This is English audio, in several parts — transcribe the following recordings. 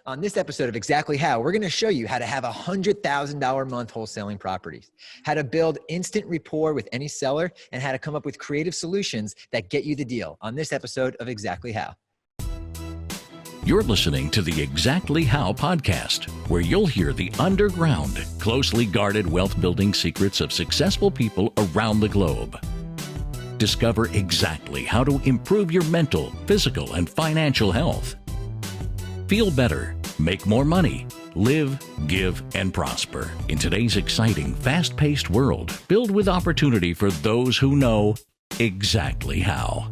On this episode of Exactly How, we're going to show you how to have $100,000 a month wholesaling properties, how to build instant rapport with any seller, and how to come up with creative solutions that get you the deal on this episode of Exactly How. You're listening to the Exactly How podcast, where you'll hear the underground, closely guarded wealth building secrets of successful people around the globe. Discover exactly how to improve your mental, physical, and financial health. Feel better, make more money, live, give, and prosper in today's exciting, fast-paced world filled with opportunity for those who know exactly how.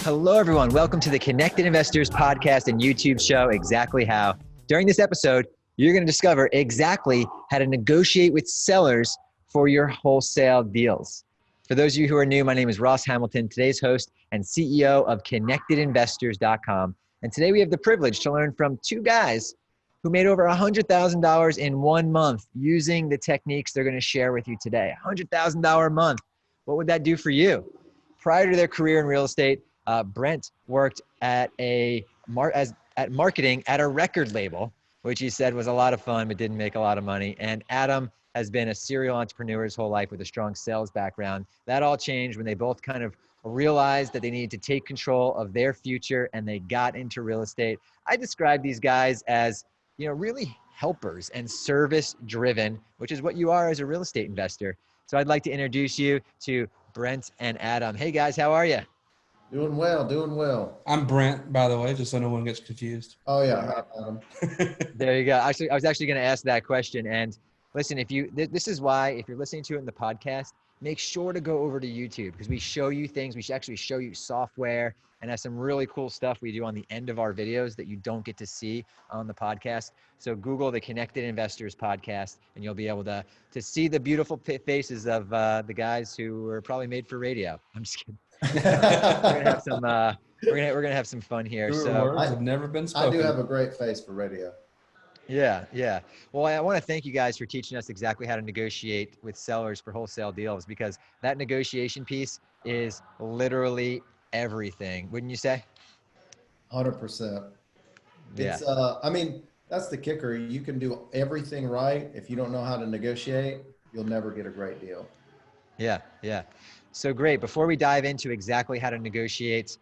Hello, everyone. Welcome to the Connected Investors podcast and YouTube show, Exactly How. During this episode, you're going to discover exactly how to negotiate with sellers for your wholesale deals. For those of you who are new, my name is Ross Hamilton, today's host and CEO of ConnectedInvestors.com. And today we have the privilege to learn from two guys who made over $100,000 in 1 month using the techniques they're going to share with you today. $100,000 a month. What would that do for you? Prior to their career in real estate, Brent worked at marketing at a record label, which he said was a lot of fun but didn't make a lot of money. And Adam has been a serial entrepreneur his whole life with a strong sales background. That all changed when they both kind of realized that they needed to take control of their future and they got into real estate. I describe these guys as, really helpers and service driven, which is what you are as a real estate investor. So I'd like to introduce you to Brent and Adam. Hey guys, how are you? Doing well, doing well. I'm Brent, by the way, just so no one gets confused. Oh yeah, hi, Adam. There you go. Actually, I was actually going to ask that question. And listen, this is why, if you're listening to it in the podcast, make sure to go over to YouTube because we show you things. We should actually show you software and have some really cool stuff we do on the end of our videos that you don't get to see on the podcast. So Google the Connected Investors podcast, and you'll be able to see the beautiful faces of the guys who were probably made for radio. I'm just kidding. We're gonna have some. We're gonna have some fun here. True So words have never been spoken. I do have a great face for radio. Yeah. Well, I want to thank you guys for teaching us exactly how to negotiate with sellers for wholesale deals, because that negotiation piece is literally everything. Wouldn't you say? 100%. Yeah. It's, that's the kicker. You can do everything right. If you don't know how to negotiate, you'll never get a great deal. Yeah. So great. Before we dive into exactly how to negotiate,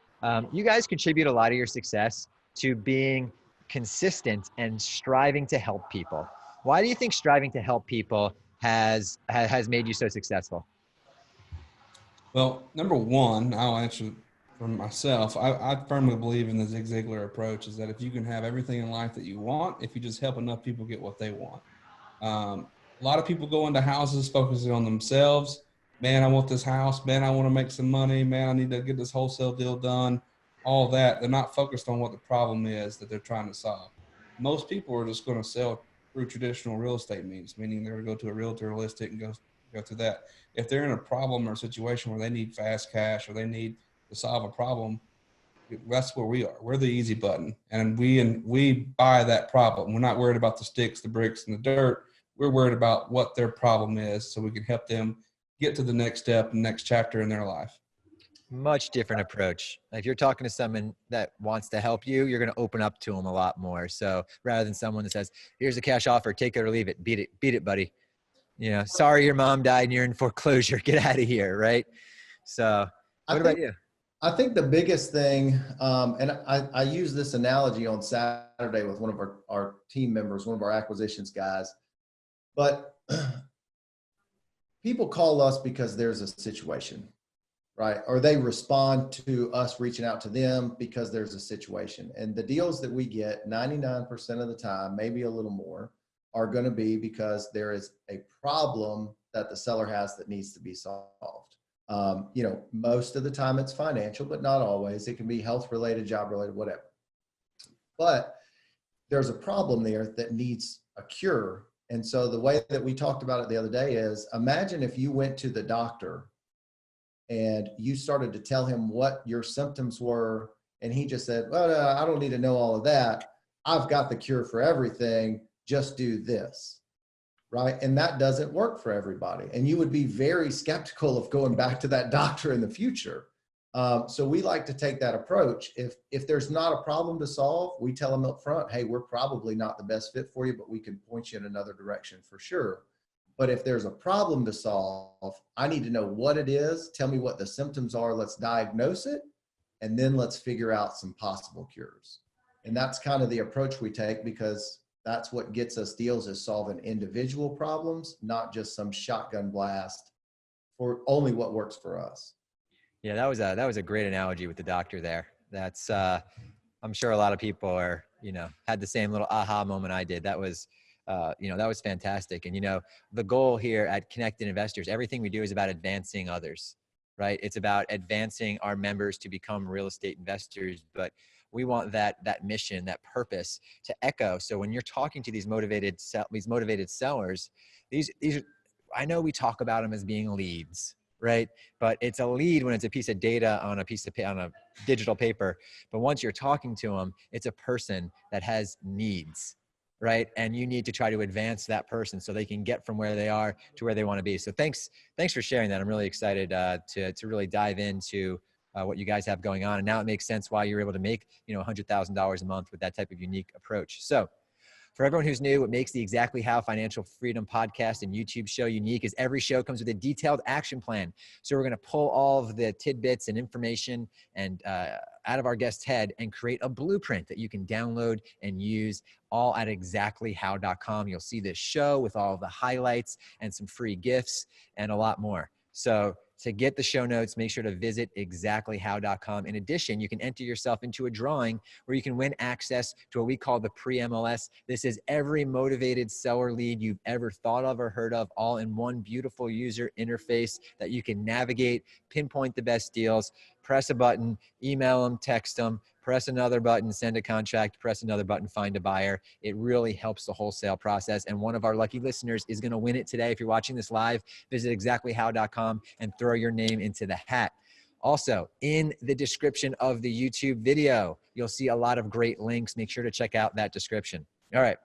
you guys contribute a lot of your success to being consistent and striving to help people. Why do you think striving to help people has made you so successful? Well, number one, I'll answer for myself. I firmly believe in the Zig Ziglar approach, is that if you can have everything in life that you want, if you just help enough people get what they want. A lot of people go into houses focusing on themselves. Man, I want this house. Man, I want to make some money. Man, I need to get this wholesale deal done. All that. They're not focused on what the problem is that they're trying to solve. Most people are just going to sell through traditional real estate means, meaning they're going to go to a realtor, list it, and go through that. If they're in a problem or a situation where they need fast cash or they need to solve a problem, that's where we are. We're the easy button, and we buy that problem. We're not worried about the sticks, the bricks, and the dirt. We're worried about what their problem is, so we can help them get to the next step and next chapter in their life. Much different approach. If you're talking to someone that wants to help you, you're going to open up to them a lot more. So rather than someone that says, here's a cash offer, take it or leave it, beat it, buddy. Sorry, your mom died and you're in foreclosure. Get out of here. Right. So what about you? I think the biggest thing, and I use this analogy on Saturday with one of our team members, one of our acquisitions guys, but people call us because there's a situation. Right. Or they respond to us reaching out to them because there's a situation. And the deals that we get 99% of the time, maybe a little more, are going to be because there is a problem that the seller has that needs to be solved. Most of the time it's financial, but not always. It can be health related, job related, whatever. But there's a problem there that needs a cure. And so the way that we talked about it the other day is, imagine if you went to the doctor and you started to tell him what your symptoms were, and he just said, well, I don't need to know all of that. I've got the cure for everything. Just do this, right? And that doesn't work for everybody. And you would be very skeptical of going back to that doctor in the future. So we like to take that approach. If there's not a problem to solve, we tell them up front, hey, we're probably not the best fit for you, but we can point you in another direction for sure. But if there's a problem to solve, I need to know what it is. Tell me what the symptoms are. Let's diagnose it. And then let's figure out some possible cures. And that's kind of the approach we take, because that's what gets us deals, is solving individual problems, not just some shotgun blast for only what works for us. Yeah, that was a great analogy with the doctor there. That's I'm sure a lot of people are, had the same little aha moment I did. That was that was fantastic. And the goal here at Connected Investors, everything we do is about advancing others, right? It's about advancing our members to become real estate investors, but we want that mission, that purpose to echo. So when you're talking to these motivated sellers, these I know we talk about them as being leads, right? But it's a lead when it's a piece of data on a digital paper. But once you're talking to them, it's a person that has needs, right? And you need to try to advance that person so they can get from where they are to where they want to be. So thanks for sharing that. I'm really excited to really dive into what you guys have going on. And now it makes sense why you're able to make $100,000 a month with that type of unique approach. So for everyone who's new, what makes the Exactly How Financial Freedom podcast and YouTube show unique is every show comes with a detailed action plan. So we're going to pull all of the tidbits and information and out of our guest's head and create a blueprint that you can download and use, all at exactlyhow.com. You'll see this show with all of the highlights and some free gifts and a lot more. So to get the show notes, make sure to visit exactlyhow.com. In addition, you can enter yourself into a drawing where you can win access to what we call the pre-MLS. This is every motivated seller lead you've ever thought of or heard of, all in one beautiful user interface that you can navigate, pinpoint the best deals, press a button, email them, text them, press another button, send a contract, press another button, find a buyer. It really helps the wholesale process. And one of our lucky listeners is going to win it today. If you're watching this live, visit exactlyhow.com and throw your name into the hat. Also, in the description of the YouTube video, you'll see a lot of great links. Make sure to check out that description. All right.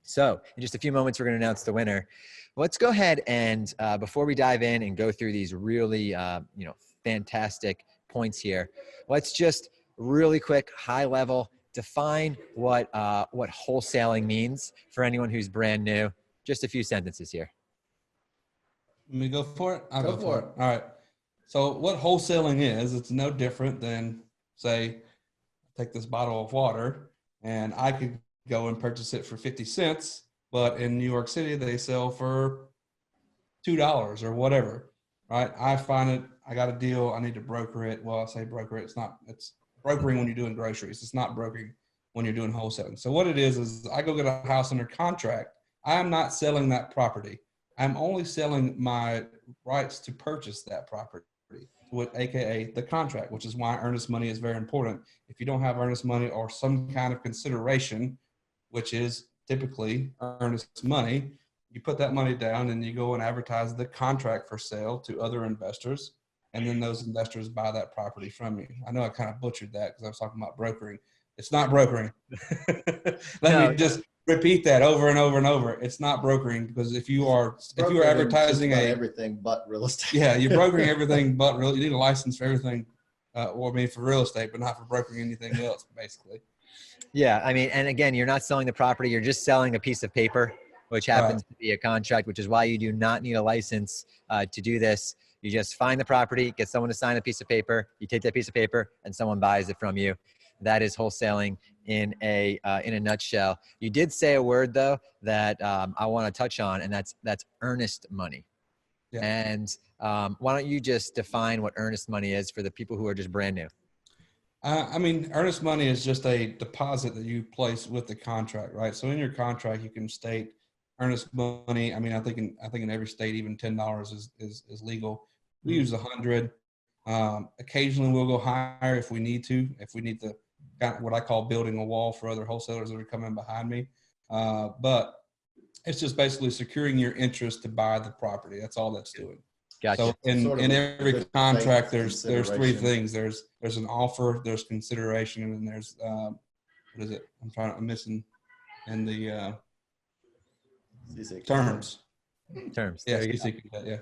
So in just a few moments, we're going to announce the winner. Let's go ahead and before we dive in and go through these really, fantastic points here, let's just really quick, high level, define what wholesaling means for anyone who's brand new. Just a few sentences here. Let me go for it. I'll Go for it. All right. So what wholesaling is, it's no different than, say, take this bottle of water and I could go and purchase it for 50 cents, but in New York City, they sell for $2 or whatever, right? I find it, I got a deal, I need to broker it. Well, I say broker it, it's brokering when you're doing groceries. It's not brokering when you're doing wholesaling. So what it is I go get a house under contract. I am not selling that property. I'm only selling my rights to purchase that property, AKA the contract, which is why earnest money is very important. If you don't have earnest money or some kind of consideration, which is typically earnest money, you put that money down and you go and advertise the contract for sale to other investors. And then those investors buy that property from you. I know I kind of butchered that because I was talking about brokering. It's not brokering. Let me just repeat that over and over and over. It's not brokering, because if you are advertising everything but real estate. Yeah, you're brokering everything but real. You need a license for everything, for real estate, but not for brokering anything else, basically. Yeah, I mean, and again, you're not selling the property. You're just selling a piece of paper, which happens to be a contract, which is why you do not need a license to do this. You just find the property, get someone to sign a piece of paper. You take that piece of paper, and someone buys it from you. That is wholesaling in a nutshell. You did say a word though that I want to touch on, and that's earnest money. Yeah. And why don't you just define what earnest money is for the people who are just brand new? I mean, earnest money is just a deposit that you place with the contract, right? So in your contract, you can state earnest money. I mean, I think in every state, even $10 is legal. We use 100. Occasionally, we'll go higher if we need to. If we need to, what I call building a wall for other wholesalers that are coming behind me. But it's just basically securing your interest to buy the property. That's all that's doing. Gotcha. So in every contract, there's three things. There's an offer, there's consideration, and then there's what is it? I'm missing in the terms. Terms. Yeah, yeah.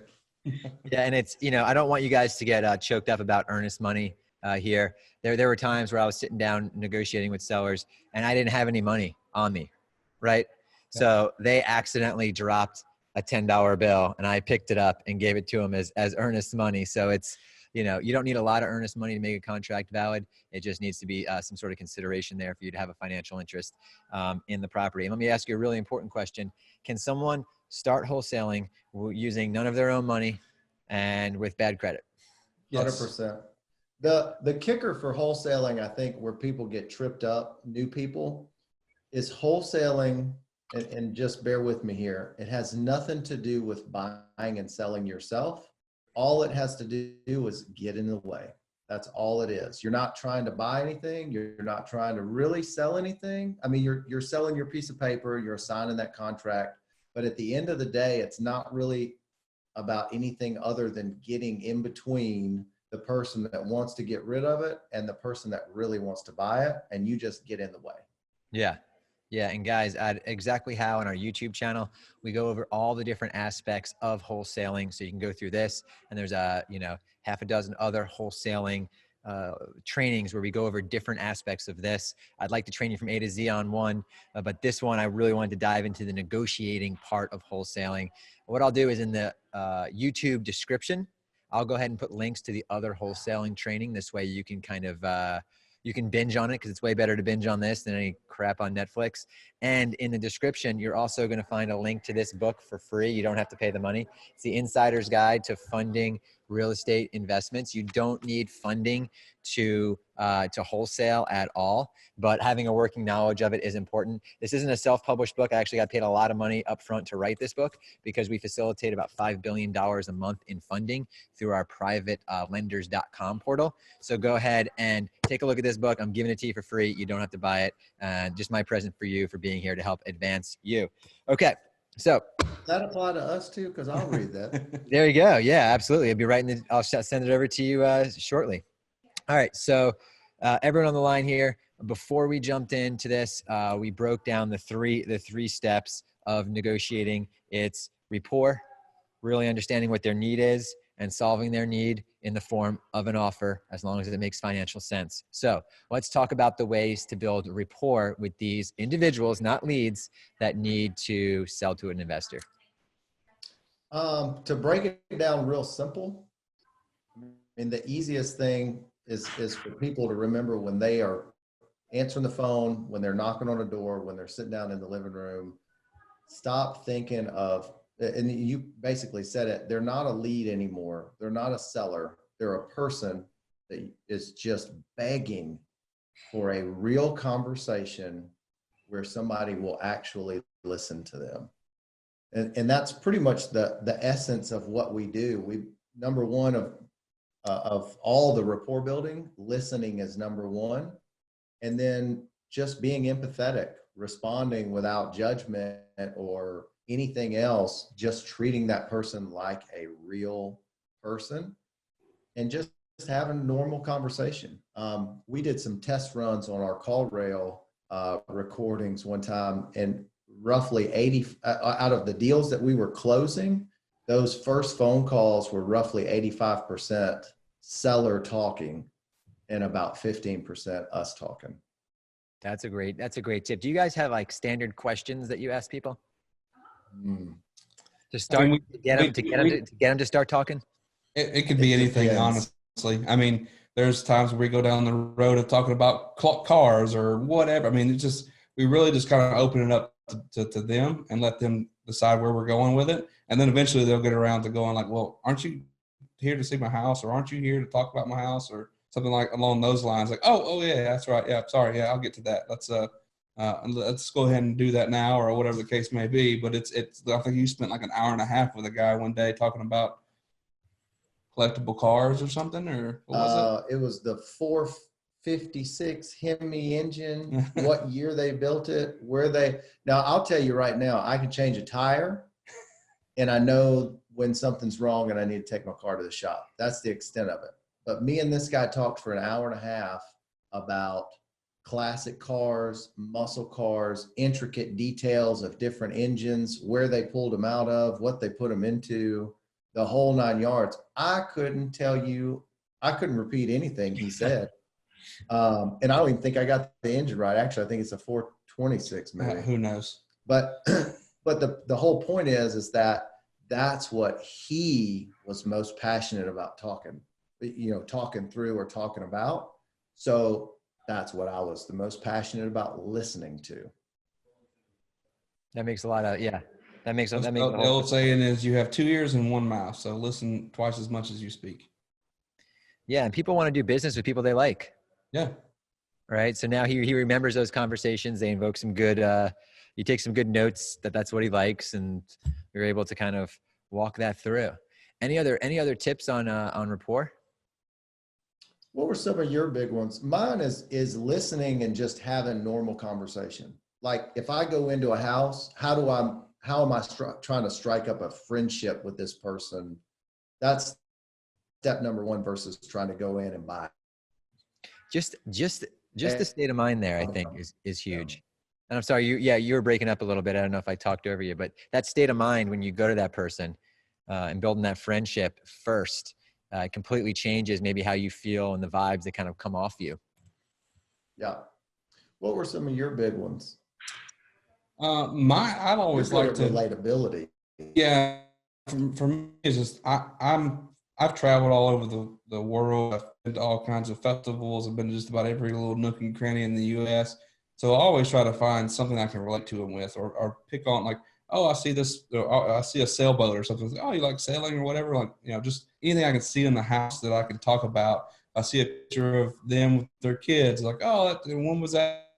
Yeah, and it's, I don't want you guys to get choked up about earnest money here. There were times where I was sitting down negotiating with sellers and I didn't have any money on me, right? Yeah. So they accidentally dropped a $10 bill and I picked it up and gave it to them as earnest money. So it's, you don't need a lot of earnest money to make a contract valid. It just needs to be some sort of consideration there for you to have a financial interest in the property. And let me ask you a really important question. Can someone start wholesaling using none of their own money and with bad credit? Yes. 100%. The kicker for wholesaling, I think, where people get tripped up, new people, is wholesaling, and just bear with me here, it has nothing to do with buying and selling yourself. All it has to do is get in the way. That's all it is. You're not trying to buy anything. You're not trying to really sell anything. I mean, you're selling your piece of paper, you're signing that contract, but at the end of the day, it's not really about anything other than getting in between the person that wants to get rid of it and the person that really wants to buy it, and you just get in the way. Yeah. Yeah. And guys, at Exactly How on our YouTube channel, we go over all the different aspects of wholesaling. So you can go through this, and there's half a dozen other wholesaling trainings where we go over different aspects of this. I'd like to train you from A to Z on one, but this one, I really wanted to dive into the negotiating part of wholesaling. What I'll do is in the YouTube description, I'll go ahead and put links to the other wholesaling training. This way you can kind of, you can binge on it, because it's way better to binge on this than any crap on Netflix. And in the description, you're also going to find a link to this book for free. You don't have to pay the money. It's the Insider's Guide to Funding Real Estate Investments. You don't need funding to wholesale at all, but having a working knowledge of it is important. This isn't a self-published book. I actually got paid a lot of money up front to write this book, because we facilitate about $5 billion a month in funding through our private lenders.com portal. So go ahead and take a look at this book. I'm giving it to you for free. You don't have to buy it. Just my present for you for being here to help advance you. Okay. So Does that apply to us too? Because I'll read that. there you go. Yeah, absolutely. I'll be writing I'll send it over to you shortly. All right. So everyone on the line here, before we jumped into this, we broke down the three steps of negotiating. It's rapport, really understanding what their need is, and solving their need in the form of an offer, as long as it makes financial sense. So let's talk about the ways to build rapport with these individuals, not leads, that need to sell to an investor. To break it down real simple, and the easiest thing is for people to remember when they are answering the phone, when they're knocking on a door, when they're sitting down in the living room, stop thinking of, and you basically said it, they're not a lead anymore. They're not a seller. They're a person that is just begging for a real conversation where somebody will actually listen to them. And that's pretty much the essence of what we do. Number one of all the rapport building, listening is number one. And then just being empathetic, responding without judgment or anything else, just treating that person like a real person and just having a normal conversation. We did some test runs on our call rail recordings one time, and roughly 80 out of the deals that we were closing, those first phone calls were roughly 85% seller talking and about 15% us talking. That's a great tip. Do you guys have like standard questions that you ask people to start to get them to start talking? It could be anything, honestly. I mean, there's times where we go down the road of talking about cars or whatever. I mean, we really just kind of open it up to them and let them decide where we're going with it. And then eventually they'll get around to going like, well, aren't you here to see my house, or aren't you here to talk about my house, or something like along those lines? Like, oh yeah, that's right. Yeah, sorry. Yeah, I'll get to that. Let's go ahead and do that now, or whatever the case may be. But it's I think you spent like an hour and a half with a guy one day talking about collectible cars or something, or what was it? It was the 456 Hemi engine, what year they built it, now I'll tell you right now, I can change a tire and I know when something's wrong and I need to take my car to the shop. That's the extent of it. But me and this guy talked for an hour and a half about classic cars, muscle cars, intricate details of different engines, where they pulled them out of, what they put them into. the whole 9 yards. I couldn't repeat anything he said. And I don't even think I got the engine right. Actually, I think it's a 426 maybe. Who knows? But the whole point is that that's what he was most passionate about talking through or talking about. So that's what I was the most passionate about listening to. That makes a lot of, yeah. That makes The old saying is you have 2 ears and 1 mouth. So listen twice as much as you speak. Yeah. And people want to do business with people they like. Yeah. Right. So now he remembers those conversations. They invoke some good, you take some good notes that's what he likes. And you're able to kind of walk that through. Any other tips on rapport? What were some of your big ones? Mine is listening and just having normal conversation. Like if I go into a house, how am I trying to strike up a friendship with this person? That's step number 1 versus trying to go in and buy. Just the state of mind there, I think is huge. And I'm sorry, you were breaking up a little bit. I don't know if I talked over you, but that state of mind when you go to that person and building that friendship first completely changes maybe how you feel and the vibes that kind of come off you. Yeah. What were some of your big ones? I've always liked relatability. Yeah. For me, it's just, I've traveled all over the world. I've been to all kinds of festivals. I've been to just about every little nook and cranny in the U.S. So I always try to find something I can relate to them with, or pick on, like, oh, I see this, I see a sailboat or something. Oh, you like sailing or whatever? Like, just anything I can see in the house that I can talk about. I see a picture of them with their kids. Like, oh, when was that?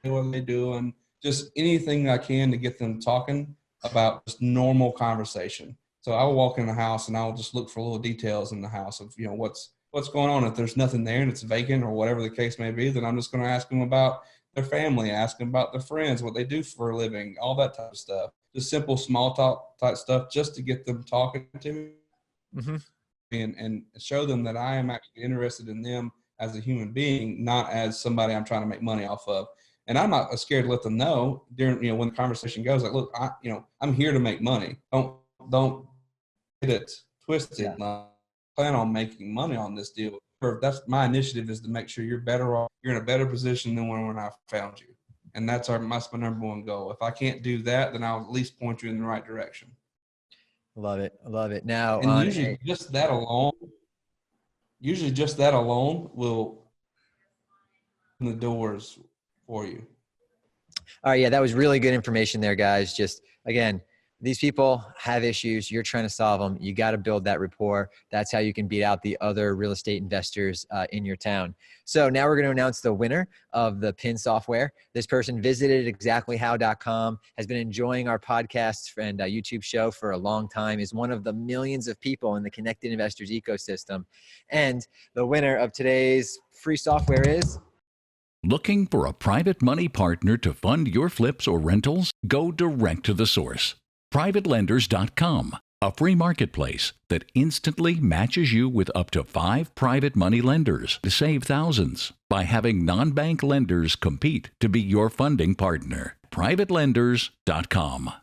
What are they doing? Just anything I can to get them talking about just normal conversation. So I will walk in the house and I will just look for little details in the house of, what's going on. If there's nothing there and it's vacant or whatever the case may be, then I'm just going to ask them about their family, ask them about their friends, what they do for a living, all that type of stuff. Just simple small talk type stuff just to get them talking to me and show them that I am actually interested in them as a human being, not as somebody I'm trying to make money off of. And I'm not scared to let them know during, when the conversation goes, like, look, I'm here to make money. Don't get it twisted. Yeah. I plan on making money on this deal. That's my initiative, is to make sure you're better off. You're in a better position than when I found you. And that's my number 1 goal. If I can't do that, then I'll at least point you in the right direction. Love it. Love it. Now, and usually just that alone will open the doors for you. All right. Yeah, that was really good information there, guys. Just again, these people have issues. You're trying to solve them. You got to build that rapport. That's how you can beat out the other real estate investors in your town. So now we're going to announce the winner of the PIN software. This person visited exactlyhow.com, has been enjoying our podcast and YouTube show for a long time, is one of the millions of people in the Connected Investors ecosystem. And the winner of today's free software is... Looking for a private money partner to fund your flips or rentals? Go direct to the source. Privatelenders.com, a free marketplace that instantly matches you with up to 5 private money lenders to save thousands by having non-bank lenders compete to be your funding partner. Privatelenders.com.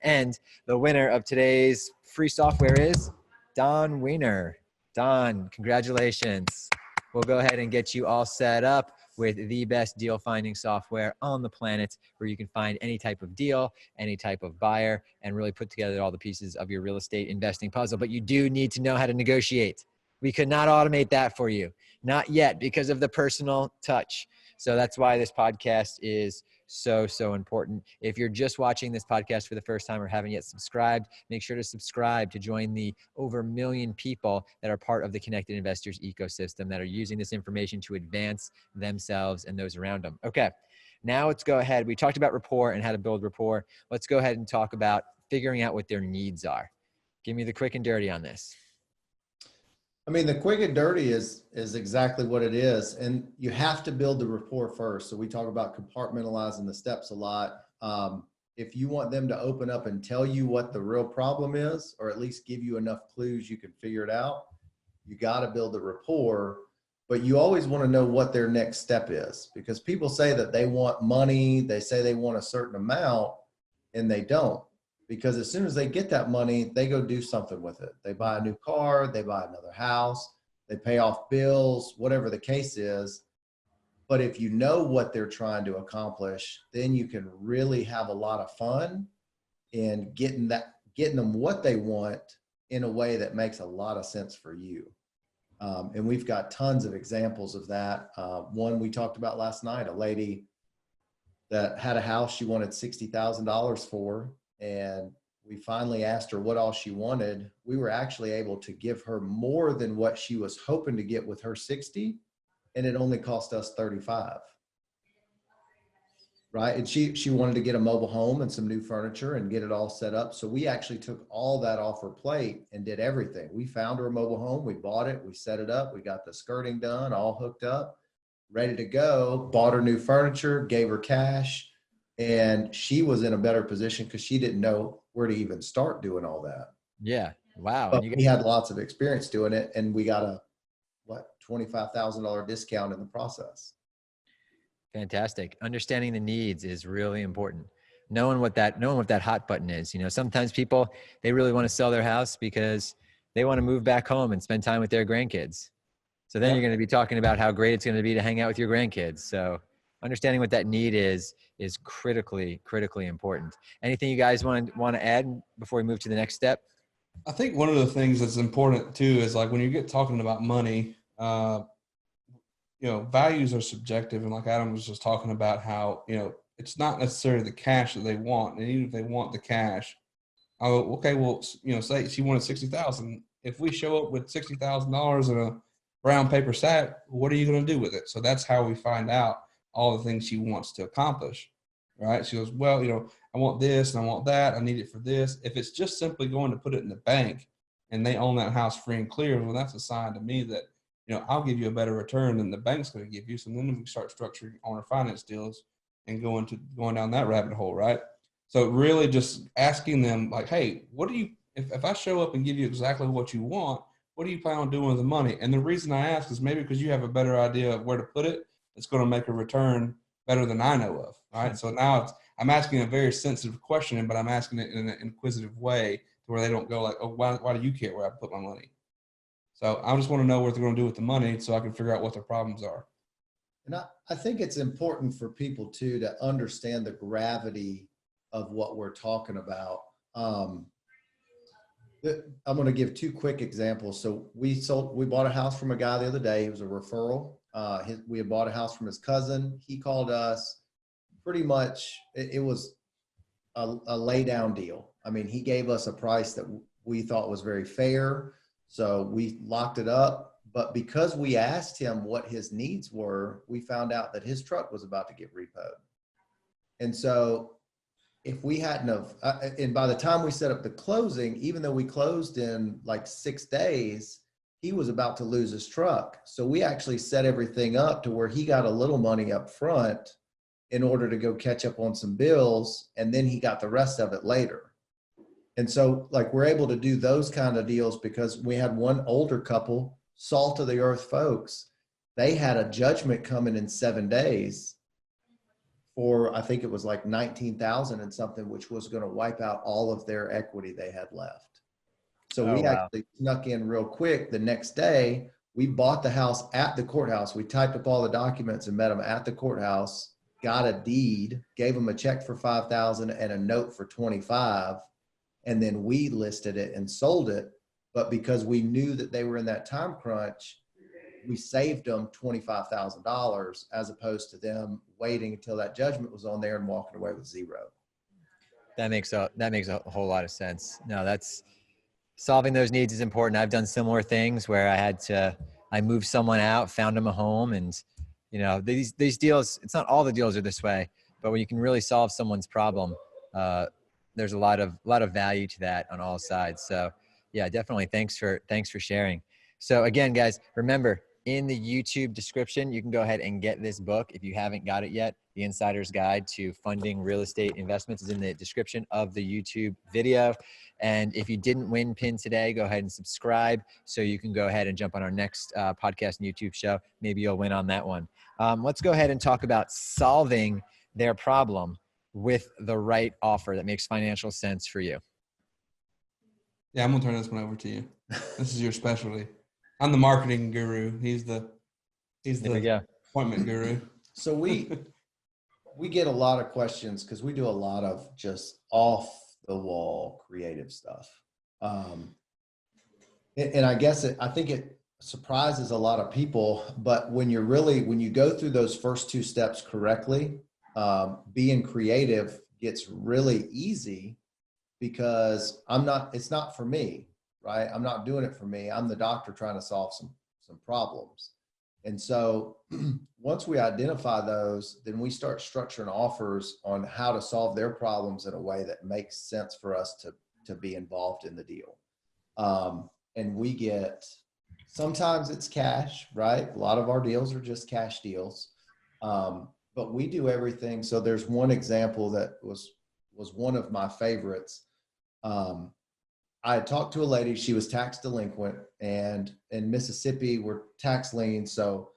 And the winner of today's free software is Don Wiener. Don, congratulations. We'll go ahead and get you all set up with the best deal finding software on the planet, where you can find any type of deal, any type of buyer, and really put together all the pieces of your real estate investing puzzle. But you do need to know how to negotiate. We could not automate that for you. Not yet, because of the personal touch. So that's why this podcast is so, so important. If you're just watching this podcast for the first time or haven't yet subscribed, make sure to subscribe to join the over 1 million people that are part of the Connected Investors ecosystem that are using this information to advance themselves and those around them. Okay, now let's go ahead. We talked about rapport and how to build rapport. Let's go ahead and talk about figuring out what their needs are. Give me the quick and dirty on this. I mean, the quick and dirty is exactly what it is. And you have to build the rapport first. So we talk about compartmentalizing the steps a lot. If you want them to open up and tell you what the real problem is, or at least give you enough clues you can figure it out, you got to build the rapport. But you always want to know what their next step is, because people say that they want money. They say they want a certain amount and they don't. because as soon as they get that money, they go do something with it. They buy a new car, they buy another house, they pay off bills, whatever the case is. But if you know what they're trying to accomplish, then you can really have a lot of fun in getting them what they want in a way that makes a lot of sense for you. And we've got tons of examples of that. One we talked about last night, a lady that had a house she wanted $60,000 for, and we finally asked her what all she wanted. We were actually able to give her more than what she was hoping to get with her 60, and it only cost us 35. Right. And she wanted to get a mobile home and some new furniture and get it all set up. So we actually took all that off her plate and did everything. We found her a mobile home. We bought it. We set it up. We got the skirting done, all hooked up, ready to go, bought her new furniture, gave her cash. And she was in a better position because she didn't know where to even start doing all that. Yeah. Wow. But we had lots of experience doing it. And we got a, $25,000 discount in the process. Fantastic. Understanding the needs is really important. Knowing what that hot button is. You know, sometimes people, they really want to sell their house because they want to move back home and spend time with their grandkids. So then you're going to be talking about how great it's going to be to hang out with your grandkids. So understanding what that need is critically important. Anything you guys want to add before we move to the next step? I think one of the things that's important too is like when you get talking about money, values are subjective. And like Adam was just talking about how, it's not necessarily the cash that they want. And even if they want the cash, say she wanted 60,000. If we show up with $60,000 in a brown paper sack, what are you going to do with it? So that's how we find out all the things she wants to accomplish. Right. She goes, well, I want this and I want that. I need it for this. If it's just simply going to put it in the bank and they own that house free and clear, well, that's a sign to me that, I'll give you a better return than the bank's going to give you. So then we start structuring owner finance deals and going down that rabbit hole, right? So really just asking them like, hey, if I show up and give you exactly what you want, what do you plan on doing with the money? And the reason I ask is maybe because you have a better idea of where to put it. It's going to make a return better than I know of, right? So now I'm asking a very sensitive question, but I'm asking it in an inquisitive way to where they don't go like, oh, why do you care where I put my money? So I just want to know what they're going to do with the money so I can figure out what their problems are. And I think it's important for people too to understand the gravity of what we're talking about. I'm going to give two quick examples. So we bought a house from a guy the other day. It was a referral. We had bought a house from his cousin. He called us. Pretty much, it was a lay down deal. I mean, he gave us a price that we thought was very fair. So we locked it up, but because we asked him what his needs were, we found out that his truck was about to get repoed. And so if we hadn't and by the time we set up the closing, even though we closed in like 6 days, he was about to lose his truck. So we actually set everything up to where he got a little money up front in order to go catch up on some bills. And then he got the rest of it later. And so like we're able to do those kind of deals because we had one older couple, salt of the earth folks. They had a judgment coming in 7 days for, I think it was like 19,000 and something, which was going to wipe out all of their equity they had left. So we actually snuck in real quick. The next day, we bought the house at the courthouse. We typed up all the documents and met them at the courthouse, got a deed, gave them a check for 5,000 and a note for 25. And then we listed it and sold it. But because we knew that they were in that time crunch, we saved them $25,000 as opposed to them waiting until that judgment was on there and walking away with zero. That makes a whole lot of sense. No, that's solving those needs is important. I've done similar things where I moved someone out, found them a home, and these deals, it's not all the deals are this way, but when you can really solve someone's problem, there's a lot of value to that on all sides. So yeah, definitely. Thanks for sharing. So again, guys, remember in the YouTube description, you can go ahead and get this book. If you haven't got it yet, The Insider's Guide to Funding Real Estate Investments is in the description of the YouTube video. And if you didn't win pin today, go ahead and subscribe so you can go ahead and jump on our next podcast and YouTube show. Maybe you'll win on that one. Let's go ahead and talk about solving their problem. with the right offer that makes financial sense for you? Yeah, I'm gonna turn this one over to you. This is your specialty. I'm the marketing guru. He's There we the go. appointment guru. So we get a lot of questions because we do a lot of just off the wall creative stuff. And I guess I think it surprises a lot of people, but when you go through those first two steps correctly, being creative gets really easy because it's not for me, right? I'm not doing it for me. I'm the doctor trying to solve some problems. And so once we identify those, then we start structuring offers on how to solve their problems in a way that makes sense for us to be involved in the deal. And we get, sometimes it's cash, right? A lot of our deals are just cash deals. But we do everything. So there's one example that was one of my favorites. I had talked to a lady, she was tax delinquent, and in Mississippi we're tax lien. So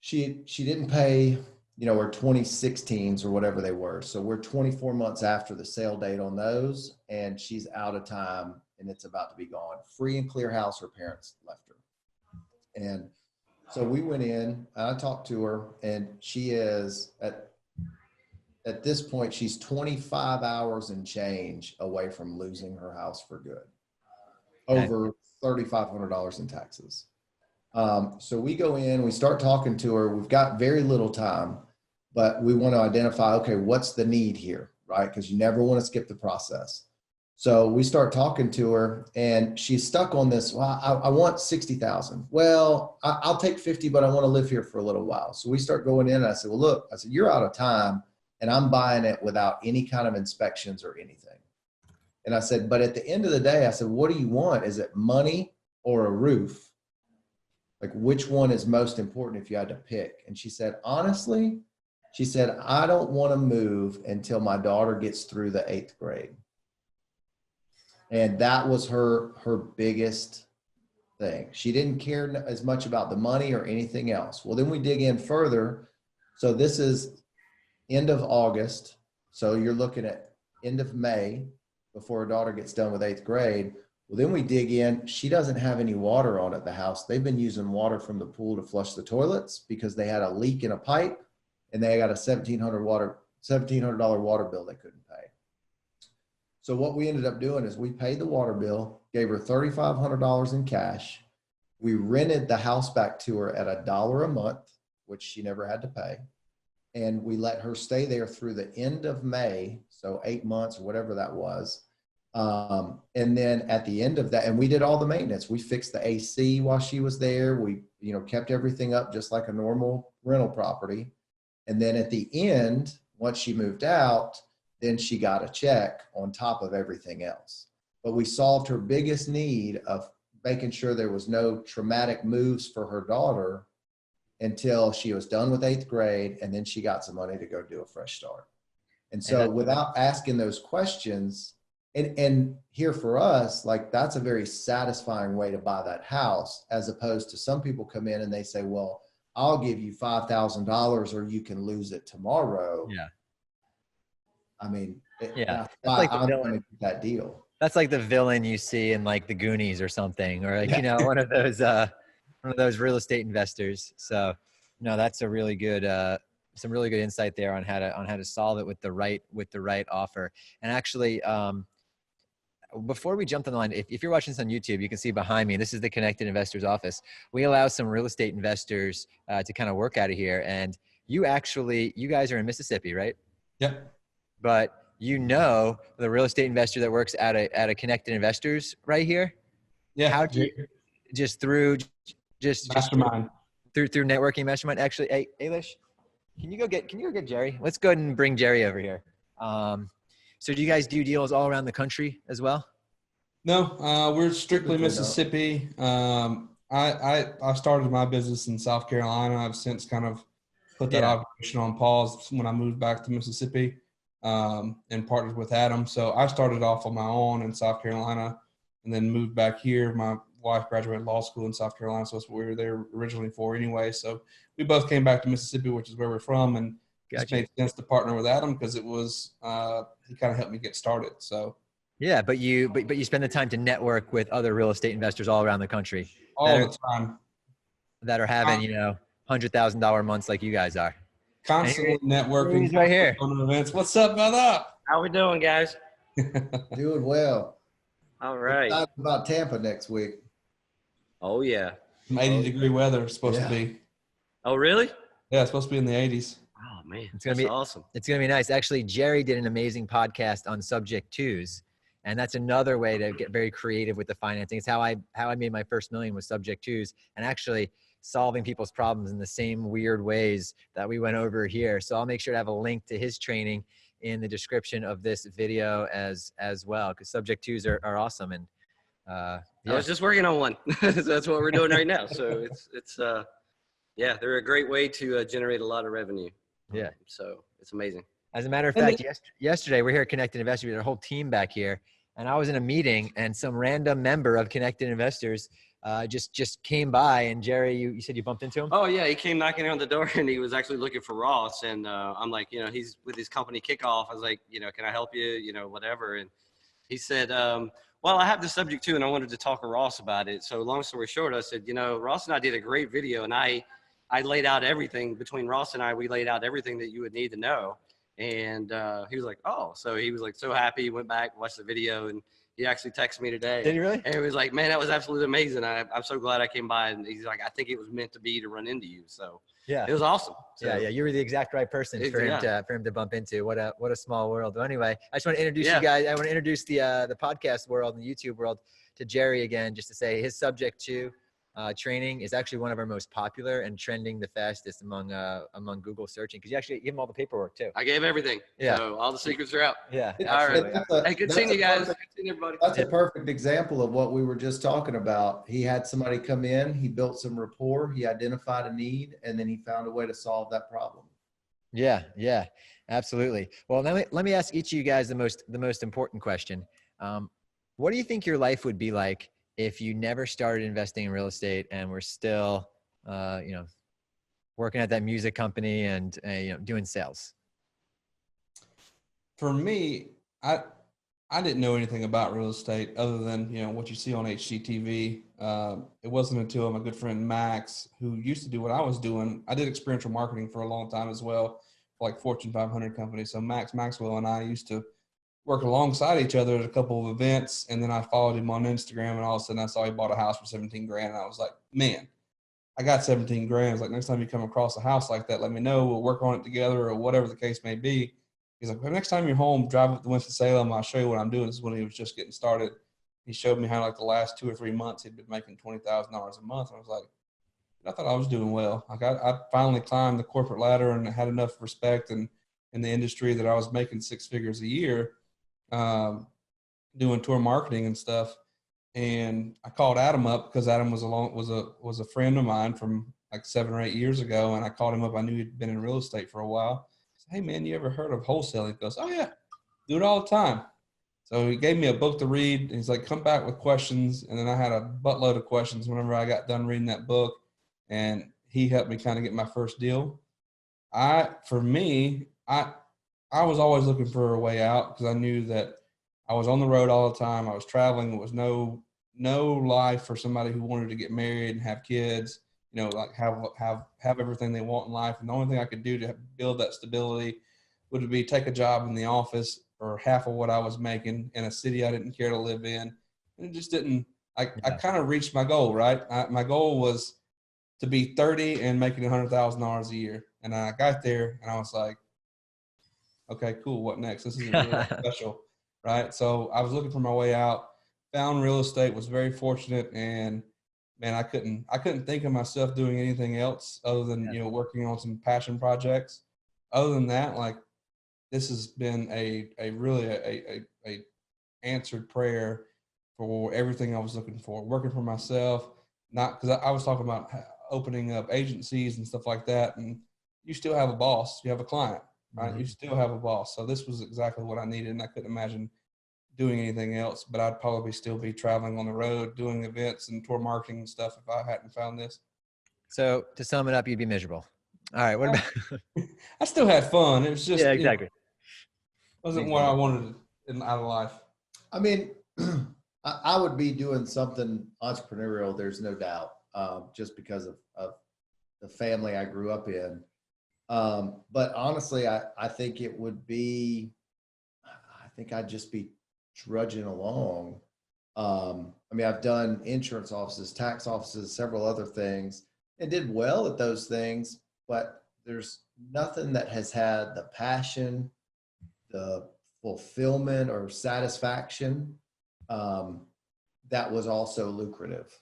she didn't pay, her 2016s or whatever they were. So we're 24 months after the sale date on those, and she's out of time and it's about to be gone. Free and clear house, her parents left her. And so we went in and I talked to her, and she is at this point, she's 25 hours and change away from losing her house for good. Over $3,500 in taxes. So we go in, we start talking to her. We've got very little time, but we want to identify, okay, what's the need here, right? Because you never want to skip the process. So we start talking to her, and she's stuck on this. Well, I want 60,000. Well, I'll take 50, but I want to live here for a little while. So we start going in, and I said, well, look, you're out of time, and I'm buying it without any kind of inspections or anything. And I said, but at the end of the day, I said, what do you want? Is it money or a roof? Like, which one is most important if you had to pick? And she said, honestly, she said, I don't want to move until my daughter gets through the 8th grade. And that was her biggest thing. She didn't care as much about the money or anything else. Well, then we dig in further. So this is end of August. So you're looking at end of May before her daughter gets done with 8th grade. Well, then we dig in. She doesn't have any water on at the house. They've been using water from the pool to flush the toilets because they had a leak in a pipe, and they got a $1,700 water bill they couldn't pay. So what we ended up doing is we paid the water bill, gave her $3,500 in cash. We rented the house back to her at $1 a month, which she never had to pay. And we let her stay there through the end of May, so 8 months or whatever that was. And then at the end of that, and we did all the maintenance. We fixed the AC while she was there. We, kept everything up just like a normal rental property. And then at the end, once she moved out, then she got a check on top of everything else. But we solved her biggest need of making sure there was no traumatic moves for her daughter until she was done with 8th grade, and then she got some money to go do a fresh start. And so without asking those questions, and here for us, like, that's a very satisfying way to buy that house, as opposed to some people come in and they say, well, I'll give you $5,000 or you can lose it tomorrow. Yeah. I mean, that's like I'm going to get that deal. That's like the villain you see in like the Goonies or something, or like, one of those real estate investors. So no, that's a really good, some really good insight there on how to solve it with the right offer. And actually, before we jump on the line, if you're watching this on YouTube, you can see behind me, this is the Connected Investors office. We allow some real estate investors to kind of work out of here. And you guys are in Mississippi, right? Yep. But the real estate investor that works at a Connected Investors right here? Yeah. How do you, just through Mastermind. through networking mastermind? Actually, hey, Alish, can you go get Jerry? Let's go ahead and bring Jerry over here. So do you guys do deals all around the country as well? No, we're strictly Mississippi. I started my business in South Carolina. I've since kind of put that operation on pause when I moved back to Mississippi, and partnered with Adam. So I started off on my own in South Carolina and then moved back here. My wife graduated law school in South Carolina, so that's what we were there originally for anyway. So we both came back to Mississippi, which is where we're from, and just made sense to partner with Adam because it was, he kind of helped me get started. So yeah, but you spend the time to network with other real estate investors all around the country all the time that are having, $100,000 months like you guys are. constantly networking, he's right here. going to events. What's up, brother? How we doing, guys? Doing well. All right. Excited about Tampa next week. Oh yeah. Some 80-degree weather is supposed to be. Oh really? Yeah, it's supposed to be in the 80s. Oh man, It's gonna that's be awesome. It's gonna be nice. Actually, Jerry did an amazing podcast on subject twos, and that's another way to get very creative with the financing. It's how I made my first million with subject twos, and actually solving people's problems in the same weird ways that we went over here. So I'll make sure to have a link to his training in the description of this video as well, because subject twos are awesome. And I was just working on one. So that's what we're doing right now. So it's yeah, they're a great way to generate a lot of revenue. Yeah. So it's amazing. As a matter of fact, yesterday we're here at Connected Investors. We had our whole team back here, and I was in a meeting, and some random member of Connected Investors just came by. And Jerry, you said you bumped into him? Oh yeah, he came knocking on the door and he was actually looking for Ross. And I'm like, he's with his company kickoff. I was like, can I help you? Whatever. And he said, well, I have the subject too, and I wanted to talk to Ross about it. So long story short, I said, Ross and I did a great video, and I laid out everything between Ross and I. We laid out everything that you would need to know. And he was like, oh, so he was like so happy. He went back, watched the video, and he actually texted me today. Did he really? And he was like, man, that was absolutely amazing. I'm so glad I came by. And he's like, I think it was meant to be to run into you. So yeah, it was awesome. So, yeah. You were the exact right person for him to bump into. What a small world. But anyway, I just want to introduce you guys. I want to introduce the podcast world and the YouTube world to Jerry again, just to say his subject to training is actually one of our most popular and trending the fastest among Google searching, because you actually give him all the paperwork too. I gave everything. Yeah. So all the secrets are out. Yeah. All right. Hey, good seeing you guys. Good seeing everybody. That's a perfect example of what we were just talking about. He had somebody come in, he built some rapport, he identified a need, and then he found a way to solve that problem. Yeah, absolutely. Well, let me ask each of you guys the most important question. What do you think your life would be like if you never started investing in real estate and were still, working at that music company and, doing sales? For me, I didn't know anything about real estate other than, what you see on HGTV. It wasn't until my good friend Max, who used to do what I was doing. I did experiential marketing for a long time as well, for like Fortune 500 companies. So Maxwell and I used to work alongside each other at a couple of events. And then I followed him on Instagram, and all of a sudden I saw he bought a house for 17 grand. And I was like, man, I got 17 grand. I was like, next time you come across a house like that, let me know. We'll work on it together, or whatever the case may be. He's like, well, next time you're home, drive up to Winston-Salem. I'll show you what I'm doing. This is when he was just getting started. He showed me how like the last 2 or 3 months he'd been making $20,000 a month. And I was like, I thought I was doing well. Like I finally climbed the corporate ladder and had enough respect in the industry that I was making 6 figures a year, doing tour marketing and stuff. And I called Adam up because Adam was a friend of mine from like 7 or 8 years ago. And I called him up. I knew he'd been in real estate for a while. I said, hey man, you ever heard of wholesaling? He goes, oh yeah, do it all the time. So he gave me a book to read. And he's like, come back with questions. And then I had a buttload of questions whenever I got done reading that book. And he helped me kind of get my first deal. I was always looking for a way out because I knew that I was on the road all the time. I was traveling. It was no life for somebody who wanted to get married and have kids, like have everything they want in life. And the only thing I could do to build that stability would be take a job in the office for half of what I was making in a city I didn't care to live in. And it just didn't, I kind of reached my goal, right? My goal was to be 30 and making $100,000 a year. And I got there and I was like, okay, cool. What next? This isn't really that special, right? So I was looking for my way out, found real estate, was very fortunate. And man, I couldn't think of myself doing anything else other than, working on some passion projects. Other than that, like this has been a really answered prayer for everything I was looking for, working for myself, not because I was talking about opening up agencies and stuff like that. And you still have a boss, you have a client, right? Mm-hmm. You still have a boss. So this was exactly what I needed. And I couldn't imagine doing anything else, but I'd probably still be traveling on the road, doing events and tour marketing and stuff if I hadn't found this. So to sum it up, you'd be miserable. All right. What about? I still had fun. It was just, Yeah, exactly. wasn't what I wanted out of life. I mean, I would be doing something entrepreneurial. There's no doubt, just because of the family I grew up in. But honestly, I think it would be, I think I'd just be trudging along. I mean, I've done insurance offices, tax offices, several other things, and did well at those things, but there's nothing that has had the passion, the fulfillment or satisfaction, that was also lucrative.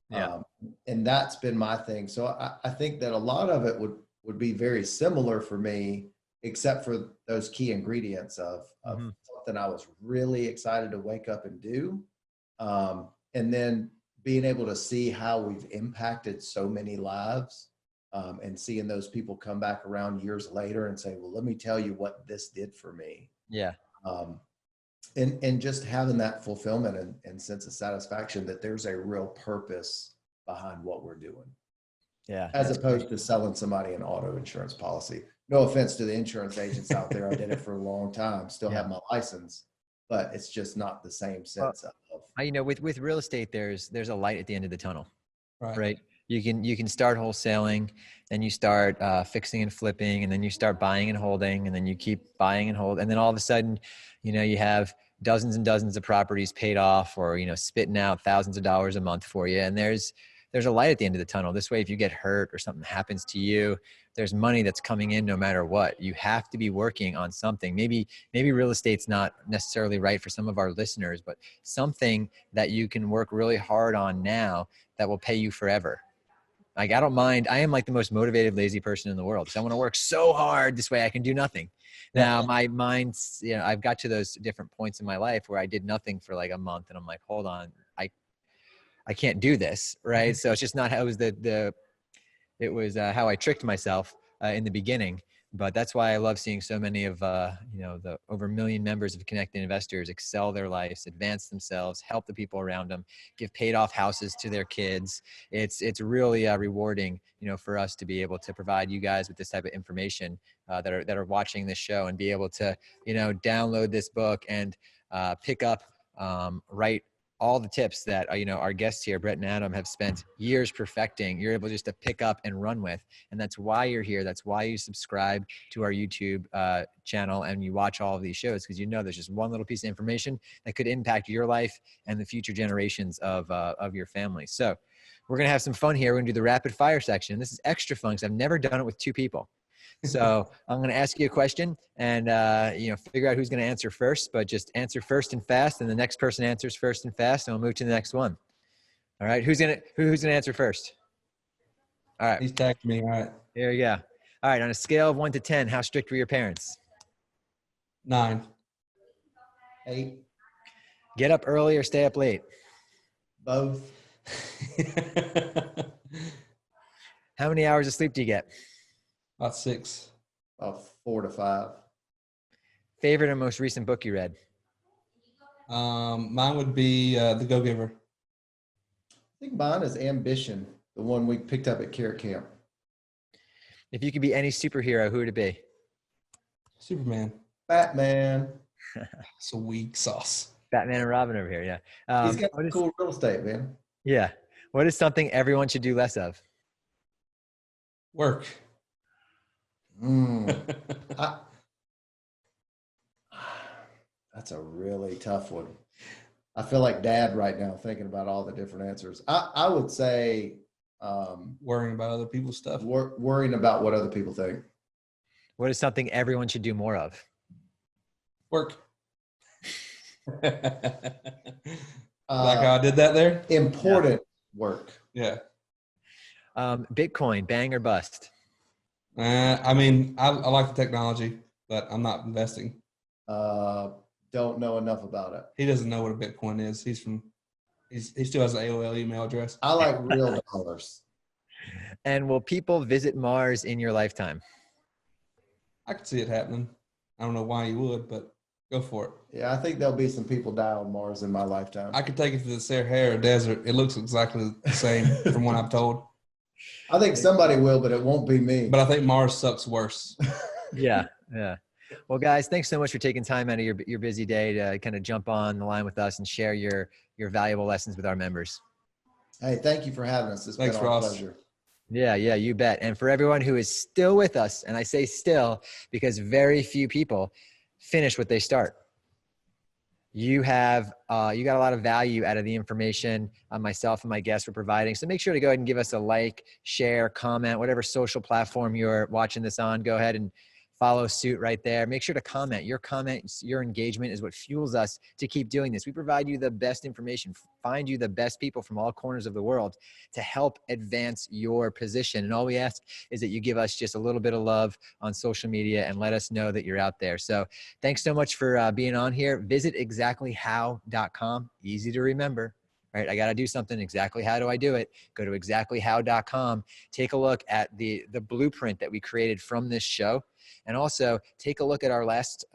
Yeah. And that's been my thing. So I think that a lot of it would be very similar for me, except for those key ingredients of something I was really excited to wake up and do. And then being able to see how we've impacted so many lives, and seeing those people come back around years later and say, well, let me tell you what this did for me. Yeah. And just having that fulfillment and sense of satisfaction that there's a real purpose behind what we're doing. Yeah. As opposed to selling somebody an auto insurance policy. No offense to the insurance agents out there. I did it for a long time, still have my license, but it's just not the same sense of. You know, with real estate, there's a light at the end of the tunnel, Right. You can start wholesaling, then you start fixing and flipping, and then you start buying and holding, and then you keep buying and hold, and then all of a sudden, you know, you have dozens and dozens of properties paid off, or, you know, spitting out thousands of dollars a month for you. And there's a light at the end of the tunnel. This way, if you get hurt or something happens to you, there's money that's coming in no matter what. You have to be working on something. Maybe real estate's not necessarily right for some of our listeners, but something that you can work really hard on now that will pay you forever. Like, I don't mind. I am like the most motivated, lazy person in the world. So I want to work so hard. This way I can do nothing. Now my mind's, you know, I've got to those different points in my life where I did nothing for like a month and I'm like, hold on, I can't do this. Right. So it's just not how it was how I tricked myself in the beginning. But that's why I love seeing so many of, you know, the over 1 million members of Connected Investors excel their lives, advance themselves, help the people around them, give paid off houses to their kids. It's really rewarding, you know, for us to be able to provide you guys with this type of information that are watching this show, and be able to, you know, download this book and pick up, write all the tips that, you know, our guests here, Brett and Adam, have spent years perfecting. You're able just to pick up and run with. And that's why you're here. That's why you subscribe to our YouTube channel and you watch all of these shows, because you know there's just one little piece of information that could impact your life and the future generations of your family. So we're going to have some fun here. We're going to do the rapid fire section. This is extra fun because I've never done it with two people. So I'm going to ask you a question and, you know, figure out who's going to answer first, but just answer first and fast. And the next person answers first and fast, and we'll move to the next one. All right. Who's going to answer first? All right. He's tagged me. All right. Here we go. All right. On a scale of 1 to 10, how strict were your parents? 9. 8. Get up early or stay up late? Both. How many hours of sleep do you get? About 6. About 4 to 5. Favorite or most recent book you read? Mine would be The Go-Giver. I think mine is Ambition, the one we picked up at Carrot Camp. If you could be any superhero, who would it be? Superman. Batman. It's a weak sauce. Batman and Robin over here. Yeah. He's got cool real estate, man. Yeah. What is something everyone should do less of? Work. That's a really tough one. I feel like dad right now thinking about all the different answers. I would say Worrying about other people's stuff. worrying about what other people think. What is something everyone should do more of? Work. Like how I did that there? Important work. Yeah. Bitcoin, bang or bust? I mean, I like the technology, but I'm not investing. Don't know enough about it. He doesn't know what a Bitcoin is. He still has an AOL email address. I like real dollars. And will people visit Mars in your lifetime? I could see it happening. I don't know why you would, but go for it. Yeah, I think there'll be some people die on Mars in my lifetime. I could take it to the Sahara Desert. It looks exactly the same from what I've told. I think somebody will, but it won't be me. But I think Mars sucks worse. Yeah. Well, guys, thanks so much for taking time out of your busy day to kind of jump on the line with us and share your valuable lessons with our members. Hey, thank you for having us. It's Thanks, been our Ross. pleasure. Yeah, you bet. And for everyone who is still with us, and I say still because very few people finish what they start. You got a lot of value out of the information myself and my guests were providing. So make sure to go ahead and give us a like, share, comment, whatever social platform you're watching this on. Go ahead and follow suit right there. Make sure to comment. Your comments, your engagement is what fuels us to keep doing this. We provide you the best information, find you the best people from all corners of the world to help advance your position. And all we ask is that you give us just a little bit of love on social media and let us know that you're out there. So thanks so much for being on here. Visit exactlyhow.com. Easy to remember. Right, I got to do something. Exactly how do I do it? Go to exactlyhow.com. Take a look at the blueprint that we created from this show. And also take a look at our last,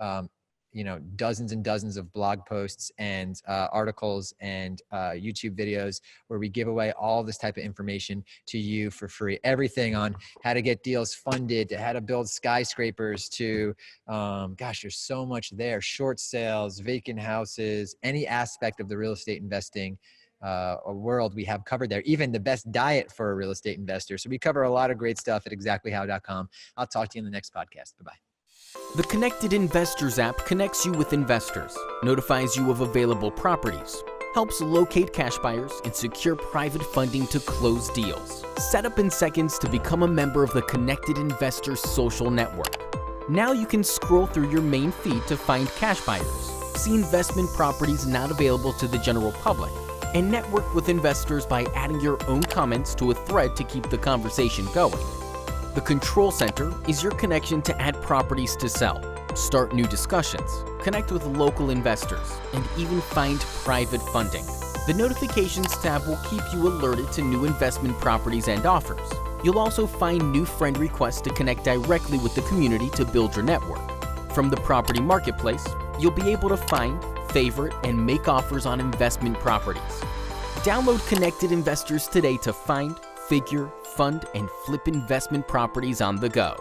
dozens and dozens of blog posts and articles and YouTube videos where we give away all this type of information to you for free. Everything on how to get deals funded, to how to build skyscrapers, to, there's so much there. Short sales, vacant houses, any aspect of the real estate investing world we have covered there, even the best diet for a real estate investor. So we cover a lot of great stuff at exactlyhow.com. I'll talk to you in the next podcast. Bye-bye. The Connected Investors app connects you with investors, notifies you of available properties, helps locate cash buyers, and secure private funding to close deals. Set up in seconds to become a member of the Connected Investors social network. Now you can scroll through your main feed to find cash buyers, see investment properties not available to the general public, and network with investors by adding your own comments to a thread to keep the conversation going. The Control Center is your connection to add properties to sell, start new discussions, connect with local investors, and even find private funding. The Notifications tab will keep you alerted to new investment properties and offers. You'll also find new friend requests to connect directly with the community to build your network. From the property marketplace, you'll be able to find, favorite, and make offers on investment properties. Download Connected Investors today to find, figure, fund, and flip investment properties on the go.